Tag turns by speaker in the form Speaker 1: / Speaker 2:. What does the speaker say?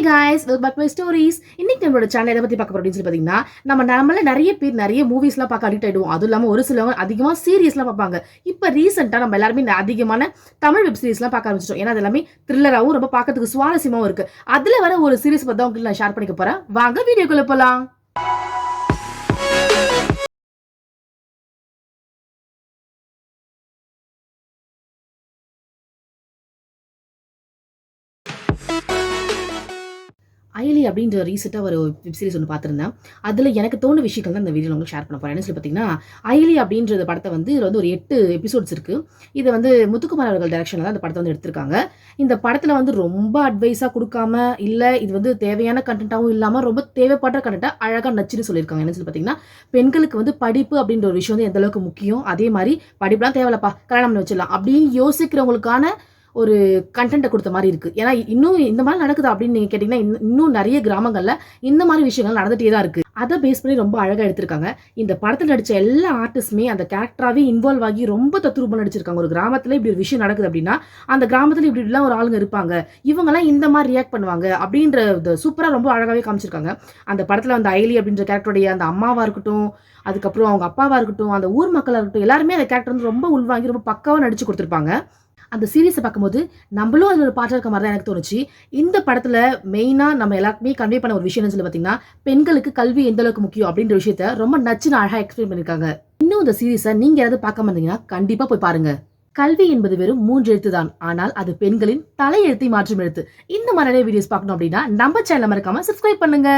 Speaker 1: guys, welcome back to my stories. இன்னைக்கு நம்மளோட channel எதை பத்தி பார்க்க போறோம் அப்படின்னு சொல்லி பாத்தீங்கன்னா நம்மள நிறைய பேர் நிறைய மூவிஸ்லாம் பார்க்க அடிக்ட் ஆயிடுவோம். அதுவும் இல்லாம ஒரு சிலவங்க அதிகமா சீரியஸ்லாம் பார்ப்பாங்க. இப்போ ரீசெண்டா நம்ம எல்லாருமே அதிகமான தமிழ் வெப் சீரிஸ்லாம் பார்க்க ஆரம்பிச்சிட்டோம். ஏன்னா அது எல்லாமே த்ரில்லராகவும் ரொம்ப பார்க்கறதுக்கு சுவாரஸ்யமாகவும் இருக்கு. அதுல வர ஒரு சீரிஸ் பத்தி உங்களுக்கு நான் ஷேர் பண்ணிக்க போறேன். வாங்க வீடியோக்குள்ள போலாம். அயலி அப்படின்ற ரீசெண்டாக ஒரு வெப் சீரிஸ் ஒன்று பார்த்துருந்தேன். அதில் எனக்கு தோணு விஷயங்கள் தான் இந்த வீடியோ உங்களுக்கு ஷேர் பண்ண போகிறேன். என்ன சொல்லி பார்த்தீங்கன்னா, அயலி அப்படின்ற படத்தை இதில் ஒரு 8 எபிசோட்ஸ் இருக்குது. இதை முத்துக்குமார் அவர்கள் டைரக்ஷனில் தான் அந்த படத்தை எடுத்திருக்காங்க. இந்த படத்தில் ரொம்ப அட்வைஸாக கொடுக்காம, இல்லை இது தேவையான கண்டென்ட்டாகவும் இல்லாமல் ரொம்ப தேவைப்படுற கண்டென்ட்டாக அழகாக நச்சுன்னு சொல்லியிருக்காங்க. என்ன சொல்லி பார்த்தீங்கன்னா, பெண்களுக்கு படிப்பு அப்படின்ற ஒரு விஷயம் எந்த அளவுக்கு முக்கியம், அதே மாதிரி படிப்புலாம் தேவையில்லப்பா கல்யாணம் பண்ணி வச்சிடலாம் அப்படின்னு யோசிக்கிறவங்களுக்கான ஒரு கண்டென்ட்டை கொடுத்த மாதிரி இருக்கு. ஏன்னா இன்னும் இந்த மாதிரி நடக்குது அப்படின்னு நீங்க கேட்டீங்கன்னா, இன்னும் நிறைய கிராமங்கள்ல இந்த மாதிரி விஷயங்கள் நடந்துட்டே தான் இருக்கு. அதை பேஸ் பண்ணி ரொம்ப அழகா எடுத்திருக்காங்க. இந்த படத்தில் நடிச்ச எல்லா ஆர்டிஸ்டுமே அந்த கேரக்டராகவே இன்வால்வ் ஆகி ரொம்ப தத்ரூபம் நடிச்சிருக்காங்க. ஒரு கிராமத்துல இப்படி ஒரு விஷயம் நடக்குது அப்படின்னா, அந்த கிராமத்துல இப்படிலாம் ஒரு ஆளுங்க இருப்பாங்க, இவங்கெல்லாம் இந்த மாதிரி ரியாக்ட் பண்ணுவாங்க அப்படின்ற சூப்பரா ரொம்ப அழகாவே காமிச்சிருக்காங்க. அந்த படத்துல அயலி அப்படின்ற கேரக்டருடைய அந்த அம்மாவா இருக்கட்டும், அதுக்கப்புறம் அவங்க அப்பாவா இருக்கட்டும், அந்த ஊர் மக்களா இருக்கட்டும், எல்லாருமே அந்த கேரக்டர் ரொம்ப உள்வாங்கி ரொம்ப பக்காவா நடிச்சு கொடுத்துருப்பாங்க. அந்த சீரீஸை பார்க்கும்போது நம்மளும் அதில் ஒரு பாட்டு இருக்க மாதிரி தான் எனக்கு தோணுச்சு. இந்த படத்தில் மெயினாக நம்ம எல்லாருக்குமே கன்வே பண்ண ஒரு விஷயம் சொல்லி பார்த்தீங்கன்னா, பெண்களுக்கு கல்வி எந்த அளவுக்கு முக்கியம் அப்படின்ற விஷயத்த ரொம்ப நச்சுன்னு அழகாக எக்ஸ்பிளைன் பண்ணியிருக்காங்க. இன்னும் இந்த சீரீஸை நீங்கள் யாராவது பார்க்காம இருந்தீங்கன்னா கண்டிப்பாக போய் பாருங்க. கல்வி என்பது வெறும் 3 எழுத்து தான், ஆனால் அது பெண்களின் தலையெழுத்தை மாற்றும் எழுத்து. இந்த மாதிரி வீடியோஸ் பார்க்கணும் அப்படின்னா நம்ம சேனலை மறக்காம சப்ஸ்கிரைப் பண்ணுங்க.